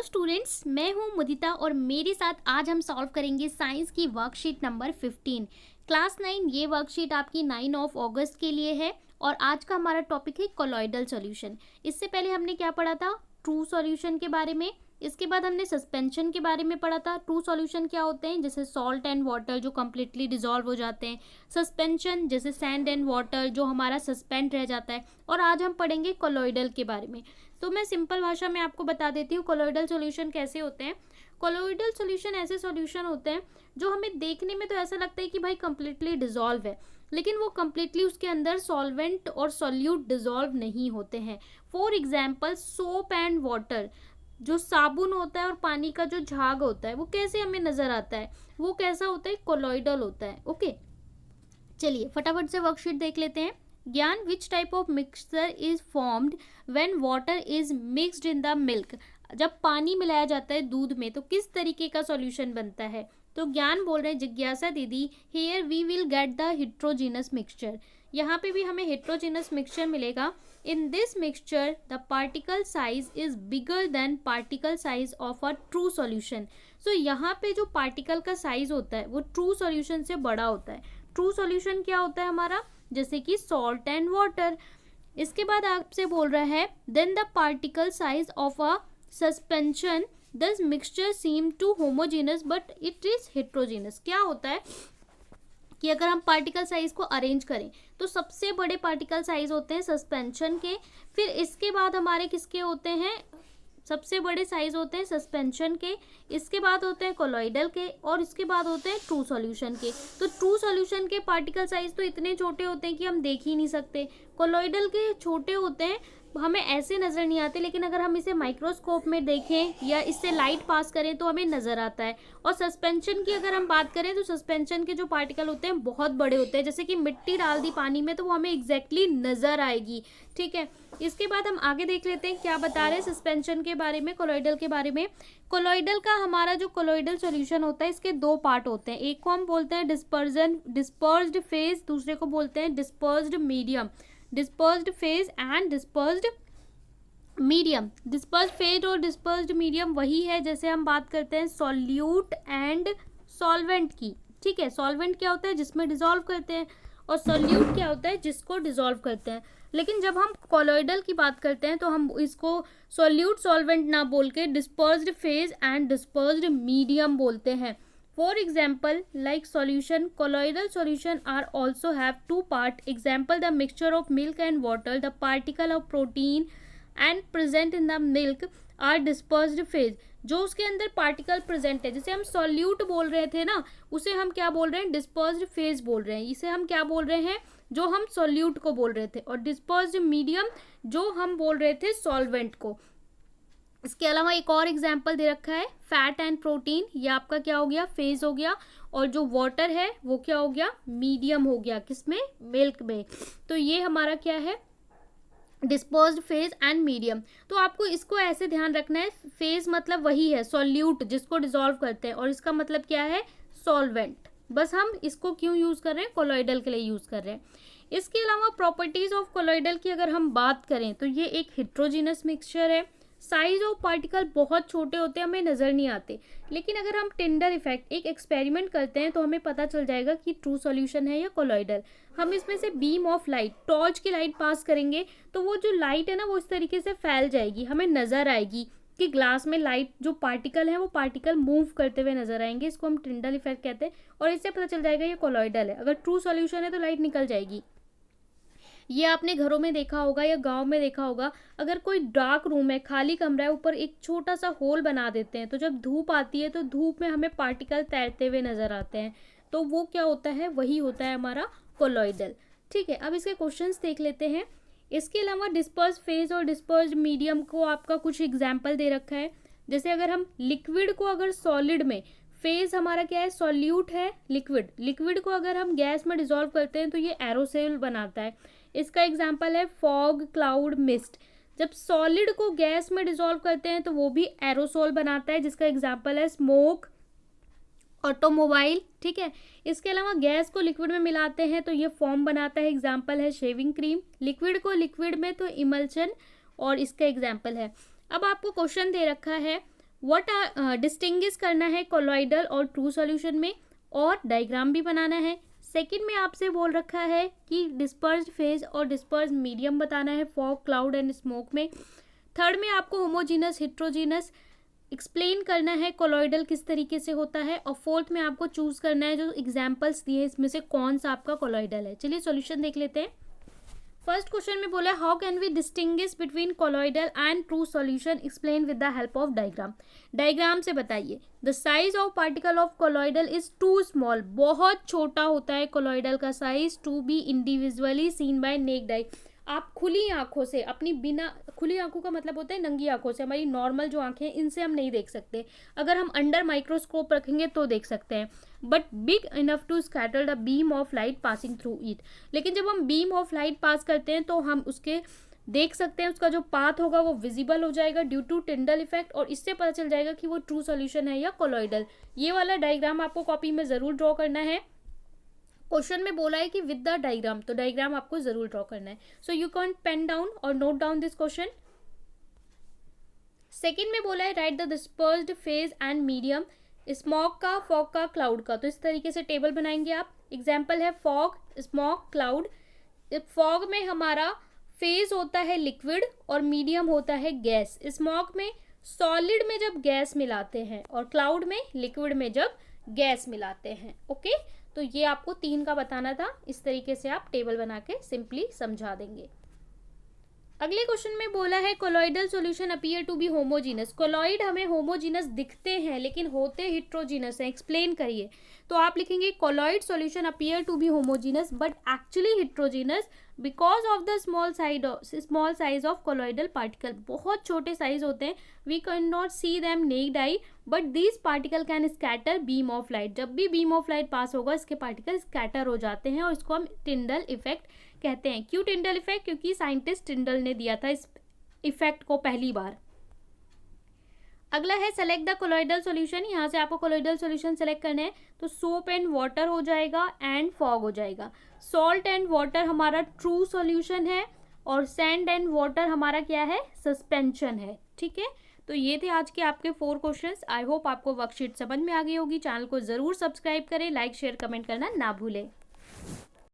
Students, मैं हूं मुदिता और मेरे साथ आज हम सॉल्व करेंगे साइंस की वर्कशीट नंबर 15 क्लास 9। ये वर्कशीट आपकी 9 अगस्त के लिए है और आज का हमारा टॉपिक है कोलॉइडल सॉल्यूशन। इससे पहले हमने क्या पढ़ा था? ट्रू सॉल्यूशन के बारे में। इसके बाद हमने सस्पेंशन के बारे में पढ़ा था। ट्रू सॉल्यूशन क्या होते हैं? जैसे सॉल्ट एंड वाटर जो कम्प्लीटली डिजॉल्व हो जाते हैं। सस्पेंशन जैसे सैंड एंड वाटर जो हमारा सस्पेंड रह जाता है। और आज हम पढ़ेंगे कोलॉइडल के बारे में। तो मैं सिंपल भाषा में आपको बता देती हूँ कोलॉइडल सॉल्यूशन कैसे होते हैं। कोलॉइडल सॉल्यूशन ऐसे सॉल्यूशन होते हैं जो हमें देखने में तो ऐसा लगता है कि भाई कम्प्लीटली डिजॉल्व है, लेकिन वो कम्प्लीटली उसके अंदर सॉल्वेंट और सॉल्यूट डिजॉल्व नहीं होते हैं। For example soap and water, जो साबुन होता है और पानी का जो झाग होता है वो कैसे हमें नजर आता है, वो कैसा होता है? कोलॉइडल होता है। ओके, चलिए फटाफट से वर्कशीट देख लेते हैं। ज्ञान, which type of mixture is formed when water is mixed in the milk. जब पानी मिलाया जाता है दूध में तो किस तरीके का सॉल्यूशन बनता है? तो ज्ञान बोल रहे हैं जिज्ञासा दीदी, here we will get the heterogeneous mixture. यहाँ पे भी हमें हेट्रोजीनस मिक्सचर मिलेगा। In this mixture the particle size is bigger than particle size of a true solution. So यहाँ पे जो पार्टिकल का साइज होता है वो ट्रू सॉल्यूशन से बड़ा होता है। ट्रू सॉल्यूशन क्या होता है हमारा? जैसे कि सॉल्ट एंड वाटर। इसके बाद आपसे बोल रहा है then the particle size of a suspension this mixture seem to homogeneous but it is heterogeneous. क्या होता है कि अगर हम पार्टिकल साइज को अरेंज करें तो सबसे बड़े पार्टिकल साइज होते हैं सस्पेंशन के, फिर इसके बाद हमारे किसके होते हैं? सबसे बड़े साइज होते हैं सस्पेंशन के, इसके बाद होते हैं कोलॉइडल के और इसके बाद होते हैं ट्रू सॉल्यूशन के। तो ट्रू सॉल्यूशन के पार्टिकल साइज तो इतने छोटे होते हैं कि हम देख ही नहीं सकते। कोलॉइडल के छोटे होते हैं, हमें ऐसे नज़र नहीं आते, लेकिन अगर हम इसे माइक्रोस्कोप में देखें या इससे लाइट पास करें तो हमें नज़र आता है। और सस्पेंशन की अगर हम बात करें तो सस्पेंशन के जो पार्टिकल होते हैं बहुत बड़े होते हैं, जैसे कि मिट्टी डाल दी पानी में तो वो हमें एग्जैक्टली नज़र आएगी। ठीक है, इसके बाद हम आगे देख लेते हैं क्या बता रहे हैं सस्पेंशन के बारे में, कोलॉइडल के बारे में। कोलॉइडल का हमारा जो कोलॉइडल सॉल्यूशन होता है इसके दो पार्ट होते हैं। एक को हम बोलते हैं डिस्पर्स्ड फेज, दूसरे को बोलते हैं dispersed medium. Dispersed phase and dispersed medium. Dispersed phase और डिस्पर्स्ड मीडियम वही है जैसे हम बात करते हैं सॉल्यूट एंड सॉल्वेंट की। ठीक है, सॉल्वेंट क्या होता है? जिसमें डिजॉल्व करते हैं, और सॉल्यूट क्या होता है? जिसको डिजॉल्व करते हैं। लेकिन जब हम कोलॉइडल की बात करते हैं तो हम इसको सॉल्यूट सॉल्वेंट ना बोल के dispersed phase and dispersed medium बोलते हैं। For example, like solution, colloidal solution are also have two part. Example, the mixture of milk and water, the particle of protein and present in the milk are dispersed phase. जो उसके अंदर particle present है, जैसे हम solute बोल रहे थे ना, उसे हम क्या बोल रहे हैं? डिस्पर्स्ड फेज बोल रहे हैं। इसे हम क्या बोल रहे हैं? जो हम सॉल्यूट को बोल रहे थे। और डिस्पर्स्ड मीडियम जो हम बोल रहे थे सॉल्वेंट को। इसके अलावा एक और एग्जाम्पल दे रखा है फैट एंड प्रोटीन, ये आपका क्या हो गया? फेज हो गया। और जो वाटर है वो क्या हो गया? मीडियम हो गया। किसमें? मिल्क में। तो ये हमारा क्या है? Dispersed phase and medium. तो आपको इसको ऐसे ध्यान रखना है, फेज मतलब वही है सॉल्यूट जिसको डिजॉल्व करते हैं, और इसका मतलब क्या है? सॉल्वेंट। बस हम इसको क्यों यूज कर रहे हैं? कोलॉइडल के लिए यूज कर रहे हैं। इसके अलावा प्रॉपर्टीज ऑफ कोलॉइडल की अगर हम बात करें तो ये एक हेट्रोजीनस मिक्सचर है। साइज ऑफ पार्टिकल बहुत छोटे होते हैं, हमें नज़र नहीं आते, लेकिन अगर हम टिंडर इफेक्ट एक एक्सपेरिमेंट करते हैं तो हमें पता चल जाएगा कि ट्रू सॉल्यूशन है या कोलॉइडल। हम इसमें से बीम ऑफ लाइट, टॉर्च की लाइट पास करेंगे तो वो जो लाइट है ना वो इस तरीके से फैल जाएगी, हमें नज़र आएगी कि ग्लास में लाइट जो पार्टिकल है वो पार्टिकल मूव करते हुए नजर आएंगे। इसको हम टिंडर इफेक्ट कहते हैं और इससे पता चल जाएगा ये कोलॉइडल है। अगर ट्रू सॉल्यूशन है तो लाइट निकल जाएगी। ये आपने घरों में देखा होगा या गांव में देखा होगा, अगर कोई डार्क रूम है, खाली कमरा है, ऊपर एक छोटा सा होल बना देते हैं तो जब धूप आती है तो धूप में हमें पार्टिकल तैरते हुए नजर आते हैं, तो वो क्या होता है? वही होता है हमारा कोलॉइडल। ठीक है, अब इसके क्वेश्चंस देख लेते हैं। इसके अलावा डिस्पर्स फेज और डिस्पर्स्ड मीडियम को आपका कुछ एग्जाम्पल दे रखा है। जैसे अगर हम लिक्विड को अगर सॉलिड में, फेज हमारा क्या है? सॉल्यूट है लिक्विड। लिक्विड को अगर हम गैस में डिजॉल्व करते हैं तो ये एरोसोल बनाता है। इसका एग्जाम्पल है फॉग, क्लाउड, मिस्ट। जब सॉलिड को गैस में डिजॉल्व करते हैं तो वो भी एरोसोल बनाता है, जिसका एग्जाम्पल है स्मोक, ऑटोमोबाइल। ठीक है, इसके अलावा गैस को लिक्विड में मिलाते हैं तो ये फॉर्म बनाता है, एग्जाम्पल है शेविंग क्रीम। लिक्विड को लिक्विड में तो इमल्शन, और इसका एग्जाम्पल है। अब आपको क्वेश्चन दे रखा है व्हाट डिस्टिंग्विश करना है कोलॉइडल और ट्रू सॉल्यूशन में, और डायग्राम भी बनाना है। सेकंड में आपसे बोल रखा है कि डिस्पर्स्ड फेज और डिस्पर्स्ड मीडियम बताना है फॉग, क्लाउड एंड स्मोक में। थर्ड में आपको होमोजीनस, हिट्रोजीनस एक्सप्लेन करना है कोलॉइडल किस तरीके से होता है, और फोर्थ में आपको चूज करना है जो एग्जाम्पल्स दिए इसमें से कौन सा आपका कोलॉइडल है। चलिए सॉल्यूशन देख लेते हैं। फर्स्ट क्वेश्चन में बोला how can we distinguish between colloidal and true solution, explain with the help of diagram. Diagram से बताइए। The size of particle of colloidal is too small, बहुत छोटा होता है कोलॉइडल का size, to be individually seen by naked eye. आप खुली आंखों से, अपनी बिना, खुली आंखों का मतलब होता है नंगी आंखों से, हमारी नॉर्मल जो आंखें हैं इनसे हम नहीं देख सकते, अगर हम अंडर माइक्रोस्कोप रखेंगे तो देख सकते हैं, but big enough to scatter the beam of light passing through it. लेकिन जब हम बीम ऑफ लाइट पास करते हैं तो हम उसके देख सकते हैं, उसका जो पाथ होगा वो विजिबल हो जाएगा ड्यू टू टिंडल इफेक्ट, और इससे पता चल जाएगा कि वो ट्रू सॉल्यूशन है या कोलॉइडल। ये वाला डायग्राम आपको कॉपी में जरूर ड्रॉ करना है। क्वेश्चन में बोला है कि विद द डायग्राम, तो डायग्राम आपको जरूर ड्रॉ करना है। So you can pen down और note down this question. Second में बोला है write the dispersed phase and medium, smog का, फॉग का, क्लाउड का। तो इस तरीके से टेबल बनाएंगे आप। एग्जाम्पल है फॉग, स्मॉग, क्लाउड। फॉग में हमारा फेज होता है लिक्विड और मीडियम होता है गैस। स्मॉग में सॉलिड में जब गैस मिलाते हैं, और क्लाउड में लिक्विड में जब गैस मिलाते हैं। ओके, तो ये आपको 3 का बताना था। इस तरीके से आप टेबल बना के सिंपली समझा देंगे। अगले क्वेश्चन में बोला है colloidal solution appear to be homogeneous. Colloid हमें होमोजीनस दिखते हैं लेकिन होते हिट्रोजीनस हैं, एक्सप्लेन करिए। तो आप लिखेंगे colloid solution appear to be homogeneous but actually heterogeneous because of the small size of colloidal particle. बहुत छोटे साइज होते हैं, we can not see them naked eye, but this particle can scatter beam of light. जब भी beam of light pass होगा इसके particle scatter हो जाते हैं, और इसको हम टिंडल इफेक्ट कहते हैं। क्यों टिंडल इफेक्ट? क्योंकि साइंटिस्ट टिंडल ने दिया था इस इफेक्ट को पहली बार। अगला है सेलेक्ट द कोलॉइडल सॉल्यूशन। यहाँ से आपको कोलॉइडल सॉल्यूशन सेलेक्ट करना है, तो सोप एंड वाटर हो जाएगा एंड फॉग हो जाएगा। सॉल्ट एंड वाटर हमारा ट्रू सॉल्यूशन है, और सैंड एंड वाटर हमारा क्या है? सस्पेंशन है। ठीक है, तो ये थे आज के आपके 4 क्वेश्चंस। आई होप आपको वर्कशीट समझ में आ गई होगी। चैनल को जरूर सब्सक्राइब करें, लाइक शेयर कमेंट करना ना भूलें।